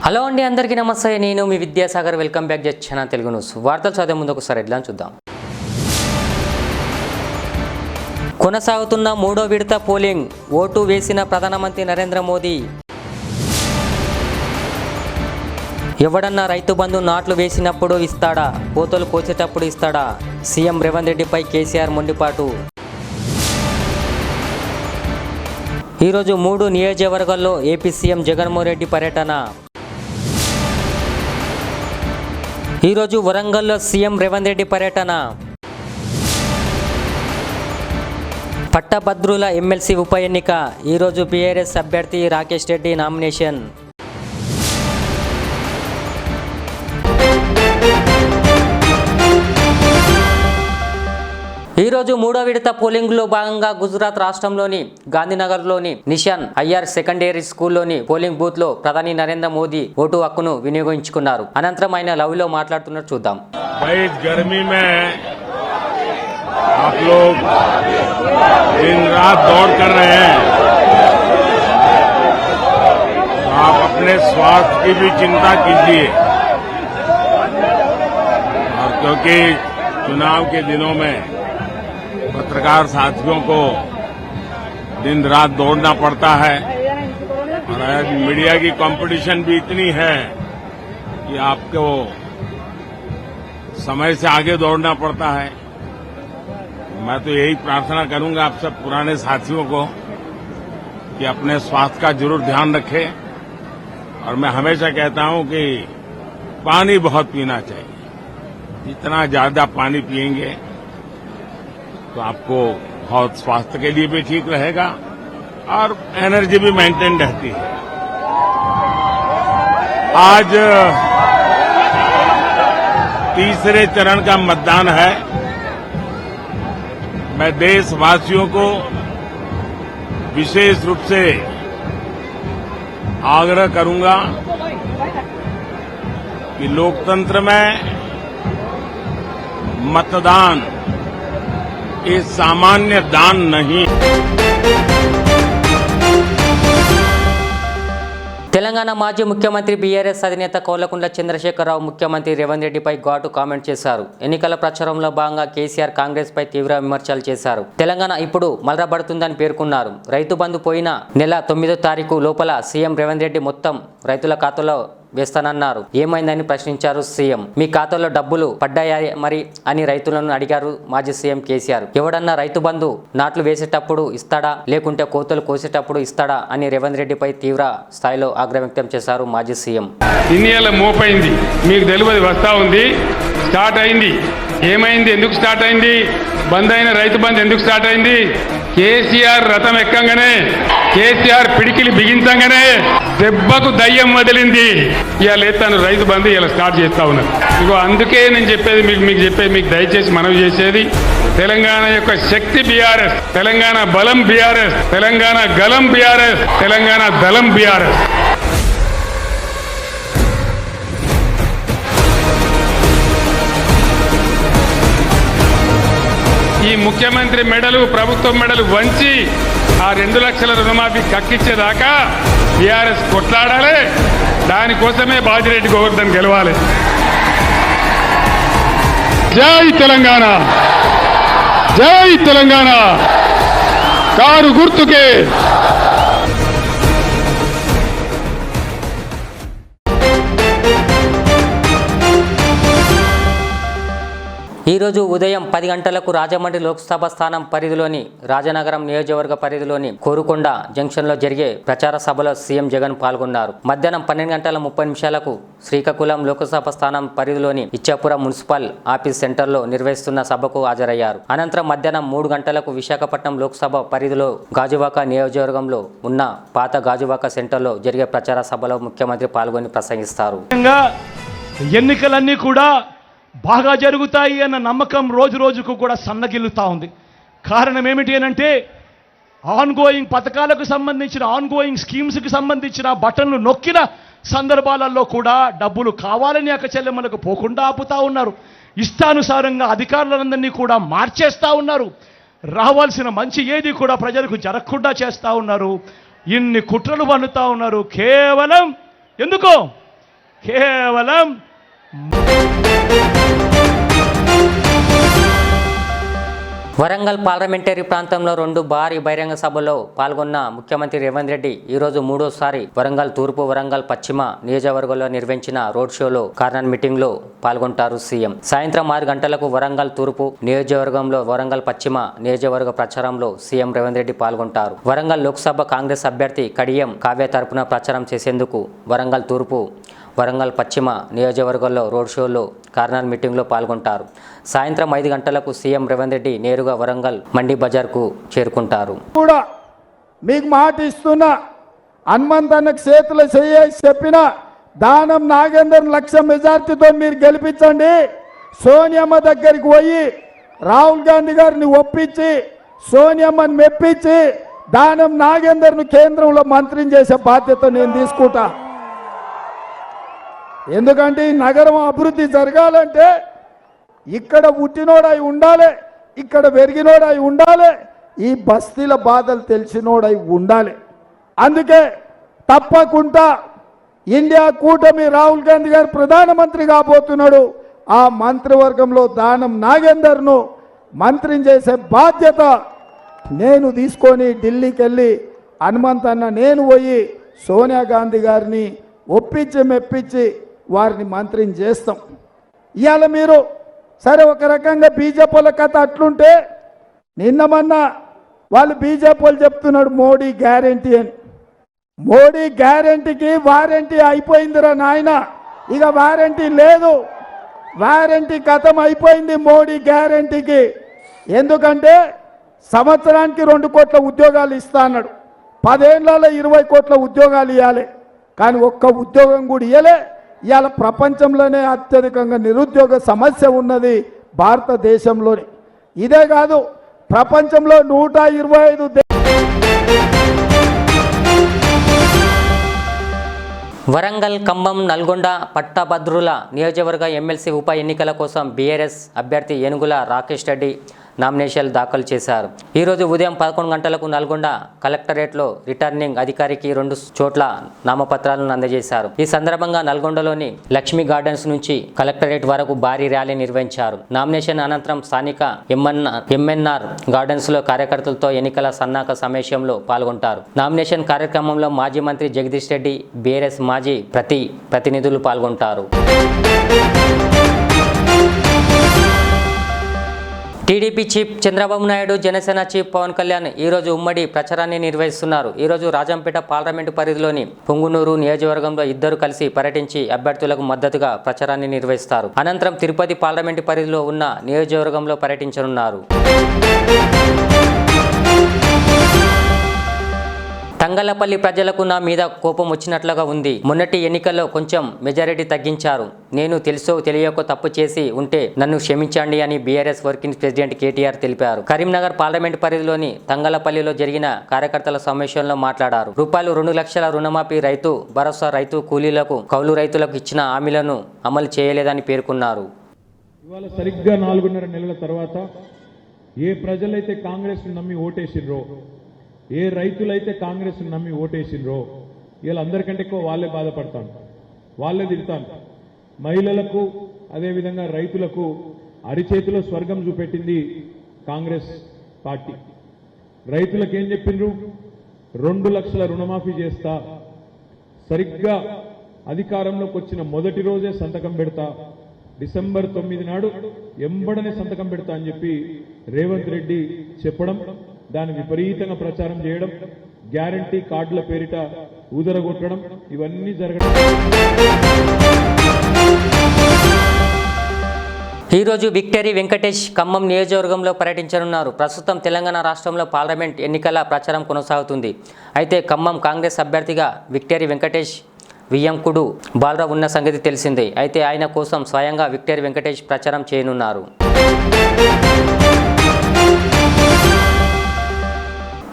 Hello అండి, అందరికీ నమస్తే. నేను మీ విద్యాసాగర్. వెల్కమ్ బ్యాక్ జచ్చన తెలుగు న్యూస్. వార్తలు చదివే ముందు ఒకసారి హెడ్లైన్ చూద్దాం. కొనసాగుతున్న మూడో విడత పోలింగ్. ఓటు వేసిన ప్రధానమంత్రి నరేంద్ర మోదీ. ఎవడన్నా రైతు బంధు నాట్లు వేసినప్పుడు ఇస్తాడా, కోతలు కోసేటప్పుడు ఇస్తాడా? సీఎం రేవంత్ రెడ్డిపై కేసీఆర్ మొండిపాటు. ఈరోజు 3 నియోజకవర్గాల్లో ఏపీ సీఎం జగన్మోహన్ రెడ్డి పర్యటన. ఈరోజు వరంగల్లో సీఎం రేవంత్ రెడ్డి పర్యటన. పట్టభద్రుల ఎమ్మెల్సీ ఉప ఎన్నిక. ఈరోజు బీఆర్ఎస్ అభ్యర్థి రాకేష్ రెడ్డి నామినేషన్. ఈరోజు మూడో విడత పోలింగ్లో భాగంగా గుజరాత్ రాష్ట్రంలోని గాంధీనగర్లోని నిషాన్ అయ్యర్ సెకండరీ స్కూల్లోని పోలింగ్ బూత్ లో ప్రధాని నరేంద్ర మోదీ ఓటు హక్కును వినియోగించుకున్నారు. అనంతరం ఆయన లవ్లో మాట్లాడుతున్నట్టు చూద్దాం. गर्मी में आप लोग दिन रात दौड़ कर रहे हैं, तो आप अपने स्वास्थ्य की भी चिंता कीजिए। और क्योंकि चुनाव के दिनों में पत्रकार साथियों को दिन रात दौड़ना पड़ता है, और आज मीडिया की कंपटीशन भी इतनी है कि आपको समय से आगे दौड़ना पड़ता है। मैं तो यही प्रार्थना करूंगा आप सब पुराने साथियों को कि अपने स्वास्थ्य का जरूर ध्यान रखें। और मैं हमेशा कहता हूं कि पानी बहुत पीना चाहिए। जितना ज्यादा पानी पिएंगे तो आपको बहुत स्वास्थ्य के लिए भी ठीक रहेगा और एनर्जी भी मेंटेन रहती है। आज तीसरे चरण का मतदान है। मैं देशवासियों को विशेष रूप से आग्रह करूंगा कि लोकतंत्र में मतदान ये सामान्य दान नहीं। తెలంగాణ మాజీ ముఖ్యమంత్రి బీఆర్ఎస్ అధినేత కోలకుంట్ల చంద్రశేఖరరావు ముఖ్యమంత్రి రేవంత్ రెడ్డిపై ఘాటు కామెంట్ చేశారు. ఎన్నికల ప్రచారంలో భాగంగా కేసీఆర్ కాంగ్రెస్ పై తీవ్ర విమర్శలు చేశారు. తెలంగాణ ఇప్పుడు మలరబడుతుందని పేర్కొన్నారు. రైతు బంధు పోయిన నెల 9వ తారీఖు లోపల సీఎం రేవంత్ రెడ్డి మొత్తం రైతుల ఖాతాలో వేస్తానన్నారు. ఏమైందని ప్రశ్నించారు సీఎం. మీ ఖాతాలో డబ్బులు పడ్డాయా మరి అని రైతులను అడిగారు మాజీ సీఎం కేసీఆర్. ఎవడన్నా రైతు బంధు నాట్లు వేసేటప్పుడు ఇస్తాడా, లేకుంటే కోతలు కోసేటప్పుడు ఇస్తాడా అని రేవంత్ రెడ్డిపై తీవ్ర స్థాయిలో ఆగ్రహం వ్యక్తం చేశారు మాజీ సీఎం. ఇన్నేళ్ళ మోపైంది, మీకు తెలియదు, వస్తా ఉంది, స్టార్ట్ అయింది. ఏమైంది, ఎందుకు స్టార్ట్ అయింది? బంద్ అయిన రైతు బంద్ ఎందుకు స్టార్ట్ అయింది? కేసీఆర్ రథం ఎక్కంగానే, కేసీఆర్ పిడికిలి బిగించంగానే దెబ్బకు దయ్యం వదిలింది. ఇవాళ తను రైతు బంధు ఇలా స్టార్ట్ చేస్తా ఉన్నారు. ఇగో అందుకే నేను చెప్పేది మీకు దయచేసి మనవి చేసేది, తెలంగాణ యొక్క శక్తి బీఆర్ఎస్, తెలంగాణ బలం బీఆర్ఎస్, తెలంగాణ గలం బీఆర్ఎస్, తెలంగాణ దళం బీఆర్ఎస్. ఈ ముఖ్యమంత్రి మెడలు, ప్రభుత్వం మెడలు వంచి ఆ 2 లక్షల రుణమాఫీ కక్కిచ్చేదాకా బీఆర్ఎస్ కొట్లాడాలి. దానికోసమే బాజిరెడ్డి గోవర్ధన్ గెలవాలి. జై తెలంగాణ, జై తెలంగాణ, కారు గుర్తుకే. ఈరోజు ఉదయం 10 గంటలకు రాజమండ్రి లోక్సభ స్థానం పరిధిలోని రాజనగరం నియోజకవర్గ పరిధిలోని కోరుకొండ జంక్షన్లో జరిగే ప్రచార సభలో సీఎం జగన్ పాల్గొన్నారు. మధ్యాహ్నం 12:30 శ్రీకాకుళం లోక్సభ స్థానం పరిధిలోని ఇచ్చాపురం మున్సిపల్ ఆఫీస్ సెంటర్లో నిర్వహిస్తున్న సభకు హాజరయ్యారు. అనంతరం మధ్యాహ్నం 3 గంటలకు విశాఖపట్నం లోక్సభ పరిధిలో గాజువాక నియోజకవర్గంలో ఉన్న పాత గాజువాక సెంటర్లో జరిగే ప్రచార సభలో ముఖ్యమంత్రి పాల్గొని ప్రసంగిస్తారు. ఎన్నికలన్నీ కూడా బాగా జరుగుతాయి అన్న నమ్మకం రోజు రోజుకు కూడా సన్నగిల్లుతా ఉంది. కారణం ఏమిటి అనంటే, ఆన్గోయింగ్ పథకాలకు సంబంధించిన, ఆన్గోయింగ్ స్కీమ్స్కి సంబంధించిన బటన్లు నొక్కిన సందర్భాలలో కూడా డబ్బులు కావాలని అక్కచెల్లెమ్మలకు పోకుండా ఆపుతా ఉన్నారు. ఇష్టానుసారంగా అధికారులందరినీ కూడా మార్చేస్తూ ఉన్నారు. రావాల్సిన మంచి ఏది కూడా ప్రజలకు జరగకుండా చేస్తూ ఉన్నారు. ఇన్ని కుట్రలు పన్నుతా ఉన్నారు. కేవలం ఎందుకో కేవలం వరంగల్ పార్లమెంటరీ ప్రాంతంలో 2 భారీ బహిరంగ సభల్లో పాల్గొన్న ముఖ్యమంత్రి రేవంత్ రెడ్డి ఈరోజు మూడోసారి వరంగల్ తూర్పు, వరంగల్ పశ్చిమ నియోజకవర్గంలో నిర్వహించిన రోడ్ షోలో కార్నర్ మీటింగ్ లో పాల్గొంటారు సీఎం. సాయంత్రం 6 గంటలకు వరంగల్ తూర్పు నియోజకవర్గంలో, వరంగల్ పశ్చిమ నియోజకవర్గ ప్రచారంలో సీఎం రేవంత్ రెడ్డి పాల్గొంటారు. వరంగల్ లోక్సభ కాంగ్రెస్ అభ్యర్థి కడియం కావ్య తరపున ప్రచారం చేసేందుకు వరంగల్ తూర్పు, వరంగల్ పశ్చిమ నియోజకవర్గంలో రోడ్ షోలో కార్నర్ మీటింగ్లో పాల్గొంటారు. సాయంత్రం 5 గంటలకు సీఎం రేవంత్ రెడ్డి నేరుగా వరంగల్ మండి బజార్కు చేరుకుంటారు. కూడా మీకు మాట ఇస్తున్నా, హనుమంతన్నకు చేతులు చేసి చెప్పిన దానం నాగేందర్ 1,00,000 మెజార్టీతో మీరు గెలిపించండి. సోనియమ్మ దగ్గరికి పోయి రాహుల్ గాంధీ గారిని ఒప్పించి సోనియమ్మని మెప్పించి దానం నాగేందర్ను కేంద్రంలో మంత్రిని చేసే బాధ్యత నేను తీసుకుంటా. ఎందుకంటే ఈ నగరం అభివృద్ధి జరగాలంటే ఇక్కడ పుట్టినోడై ఉండాలి, ఇక్కడ పెరిగినోడై ఉండాలి, ఈ బస్తీల బాధలు తెలిసినోడై ఉండాలి. అందుకే తప్పకుండా ఇండియా కూటమి రాహుల్ గాంధీ గారు ప్రధానమంత్రి కాబోతున్నాడు. ఆ మంత్రివర్గంలో దానం నాగేందర్ను మంత్రిని చేసే బాధ్యత నేను తీసుకొని ఢిల్లీకి వెళ్ళి హనుమంతన్న నేను పోయి సోనియా గాంధీ గారిని ఒప్పించి మెప్పించి వారిని మంత్రిని చేస్తాం. ఇవాళ మీరు సరే ఒక రకంగా బీజేపీల కథ అట్లుంటే, నిన్న మొన్న వాళ్ళు బీజేపీలు చెప్తున్నాడు మోడీ గ్యారెంటీ అని. మోడీ గ్యారెంటీకి వారంటీ అయిపోయిందిరా నాయన, ఇక వారంటీ లేదు, వారంటీ కథం అయిపోయింది మోడీ గ్యారెంటీకి. ఎందుకంటే సంవత్సరానికి 2 కోట్ల ఉద్యోగాలు ఇస్తా అన్నాడు, 10 ఏళ్లలో 20 కోట్ల ఉద్యోగాలు ఇవ్వాలి, కానీ ఒక్క ఉద్యోగం కూడా ఇవ్వలే. ఇవాళ ప్రపంచంలోనే అత్యధికంగా నిరుద్యోగ సమస్య ఉన్నది భారతదేశంలోనే. ఇదే కాదు, ప్రపంచంలో 125 వరంగల్, ఖమ్మం, నల్గొండ పట్టభద్రుల నియోజకవర్గ ఎమ్మెల్సీ ఉప ఎన్నికల కోసం బీఆర్ఎస్ అభ్యర్థి ఏనుగుల రాకేష్ రెడ్డి నామినేషన్లు దాఖలు చేశారు. ఈరోజు ఉదయం 11 గంటలకు నల్గొండ కలెక్టరేట్లో రిటర్నింగ్ అధికారికి 2 చోట్ల నామపత్రాలను అందజేశారు. ఈ సందర్భంగా నల్గొండలోని లక్ష్మీ గార్డెన్స్ నుంచి కలెక్టరేట్ వరకు భారీ ర్యాలీ నిర్వహించారు. నామినేషన్ అనంతరం స్థానిక ఎంఎన్ఆర్ గార్డెన్స్ లో కార్యకర్తలతో ఎన్నికల సన్నాహక సమావేశంలో పాల్గొంటారు. నామినేషన్ కార్యక్రమంలో మాజీ మంత్రి జగదీష్ రెడ్డి, బీఆర్ఎస్ మాజీ ప్రతినిధులు పాల్గొంటారు. టీడీపీ చీఫ్ చంద్రబాబు నాయుడు, జనసేన చీఫ్ పవన్ కళ్యాణ్ ఈరోజు ఉమ్మడి ప్రచారాన్ని నిర్వహిస్తున్నారు. ఈరోజు రాజంపేట పార్లమెంటు పరిధిలోని పుంగునూరు నియోజకవర్గంలో ఇద్దరు కలిసి పర్యటించి అభ్యర్థులకు మద్దతుగా ప్రచారాన్ని నిర్వహిస్తారు. అనంతరం తిరుపతి పార్లమెంటు పరిధిలో ఉన్న నియోజకవర్గంలో పర్యటించనున్నారు. తంగళ్లపల్లి ప్రజలకు నా మీద కోపం వచ్చినట్లుగా ఉంది. మొన్నటి ఎన్నికల్లో కొంచెం మెజారిటీ తగ్గించారు. నేను తెలుసో తెలియకో తప్పు చేసి ఉంటే నన్ను క్షమించండి అని బీఆర్ఎస్ వర్కింగ్ ప్రెసిడెంట్ కేటీఆర్ తెలిపారు. కరీంనగర్ పార్లమెంట్ పరిధిలోని తంగళ్లపల్లిలో జరిగిన కార్యకర్తల సమావేశంలో మాట్లాడారు. ₹2 లక్షల రుణమాఫీ, రైతు భరోసా, రైతు కూలీలకు, కౌలు రైతులకు ఇచ్చిన హామీలను అమలు చేయలేదని పేర్కొన్నారు. ఇవాళ సరిగ్గా 4.5 నెలల తర్వాత ఏ ప్రజలైతే కాంగ్రెస్ నమ్మి ఓటేసిర్రో, ఏ రైతులైతే కాంగ్రెస్ నమ్మి ఓటేసినరో వీళ్ళందరికంటే ఎక్కువ వాళ్ళే బాధపడతాను, వాళ్ళే తిడతాను. మహిళలకు అదేవిధంగా రైతులకు అరిచేతిలో స్వర్గం చూపెట్టింది కాంగ్రెస్ పార్టీ. రైతులకు ఏం చెప్పిండ్రు? 2 లక్షల రుణమాఫీ చేస్తా, సరిగ్గా అధికారంలోకి వచ్చిన మొదటి రోజే సంతకం పెడతా, డిసెంబర్ 9 నాడు ఎంబడనే సంతకం పెడతా అని చెప్పి రేవంత్ రెడ్డి చెప్పడం, దాన్ని విపరీతంగా ప్రచారం చేయడం, గ్యారంటీ కార్డుల పేరిట ఊదరగొట్టడం, ఇవన్నీ జరగడం. ఈరోజు విక్టరీ వెంకటేష్ ఖమ్మం నియోజకవర్గంలో పర్యటించనున్నారు. ప్రస్తుతం తెలంగాణ రాష్ట్రంలో పార్లమెంట్ ఎన్నికల ప్రచారం కొనసాగుతుంది. అయితే ఖమ్మం కాంగ్రెస్ అభ్యర్థిగా విక్టరీ వెంకటేష్ వియ్యంకుడు బాలరావు ఉన్న సంగతి తెలిసిందే. అయితే ఆయన కోసం స్వయంగా విక్టరీ వెంకటేష్ ప్రచారం చేయనున్నారు.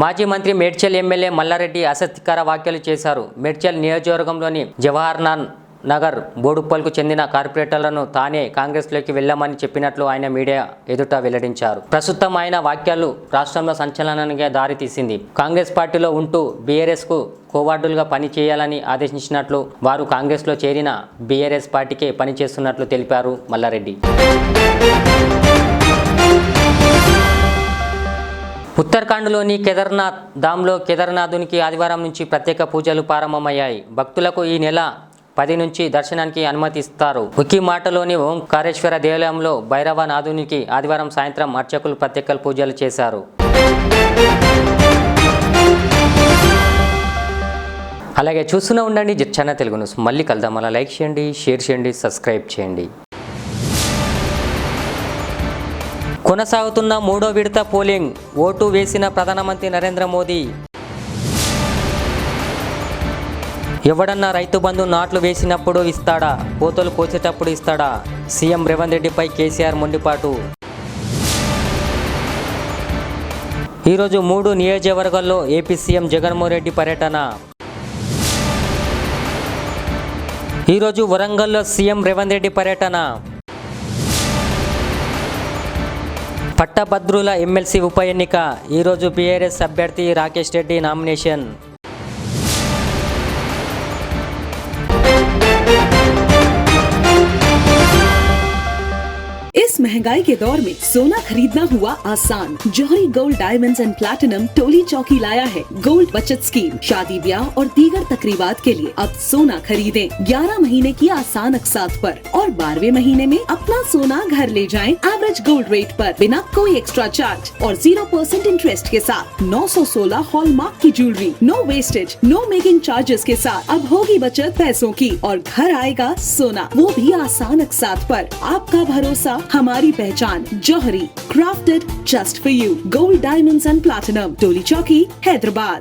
మాజీ మంత్రి మేడ్చల్ ఎమ్మెల్యే మల్లారెడ్డి ఆసక్తికర వ్యాఖ్యలు చేశారు. మేడ్చల్ నియోజకవర్గంలోని జవహర్లాల్ నగర్ బోడుప్పల్కు చెందిన కార్పొరేటర్లను తానే కాంగ్రెస్లోకి వెళ్ళామని చెప్పినట్లు ఆయన మీడియా ఎదుట వెల్లడించారు. ప్రస్తుతం ఆయన వ్యాఖ్యలు రాష్ట్రంలో సంచలనానికి దారితీసింది. కాంగ్రెస్ పార్టీలో ఉంటూ బీఆర్ఎస్కు కోవార్డులుగా పని చేయాలని ఆదేశించినట్లు, వారు కాంగ్రెస్లో చేరిన బీఆర్ఎస్ పార్టీకే పనిచేస్తున్నట్లు తెలిపారు మల్లారెడ్డి. ఉత్తరాఖండ్లోని కేదార్నాథ్ ధామ్లో కేదార్నాథునికి ఆదివారం నుంచి ప్రత్యేక పూజలు ప్రారంభమయ్యాయి. భక్తులకు ఈ నెల 10 నుంచి దర్శనానికి అనుమతి ఇస్తారు. ఉకిమాటలోని ఓంకారేశ్వర దేవాలయంలో భైరవనాథునికి ఆదివారం సాయంత్రం అర్చకులు ప్రత్యేక పూజలు చేశారు. అలాగే చూస్తూనే ఉండండి జిచ్చాన తెలుగు న్యూస్. మళ్ళీ కలుద్దాం. అలా లైక్ చేయండి, షేర్ చేయండి, సబ్స్క్రైబ్ చేయండి. కొనసాగుతున్న 3వ విడత పోలింగ్. ఓటు వేసిన ప్రధానమంత్రి నరేంద్ర మోదీ. ఎవడన్నా రైతు బంధు నాట్లు వేసినప్పుడు ఇస్తాడా, కోతలు కోసేటప్పుడు ఇస్తాడా? సీఎం రేవంత్ రెడ్డిపై కేసీఆర్ మొండిపాటు. ఈరోజు 3 నియోజకవర్గాల్లో ఏపీ సీఎం జగన్మోహన్ రెడ్డి పర్యటన. ఈరోజు వరంగల్లో సీఎం రేవంత్ రెడ్డి పర్యటన. పట్టభద్రుల ఎమ్మెల్సీ ఉప ఎన్నిక. ఈరోజు బీఆర్ఎస్ అభ్యర్థి రాకేష్ రెడ్డి నామినేషన్. इस महंगाई के दौर में सोना खरीदना हुआ आसान। जौहरी gold diamonds and platinum Toli चौकी लाया है गोल्ड बचत स्कीम। शादी ब्याह और दीगर तकरीबात के लिए अब सोना खरीदें 11 महीने की आसान अकसात पर और 12वें महीने में अपना सोना घर ले जाएं एवरेज गोल्ड रेट पर बिना कोई एक्स्ट्रा चार्ज और 0% इंटरेस्ट के साथ। 916 हॉलमार्क की jewellery, no wastage, no making charges के साथ अब होगी बचत पैसों की और घर आएगा सोना, वो भी आसान अकसात पर। आपका भरोसा हमारी पहचान। Jauhari crafted just for you gold diamonds and platinum Toli Chowki Hyderabad.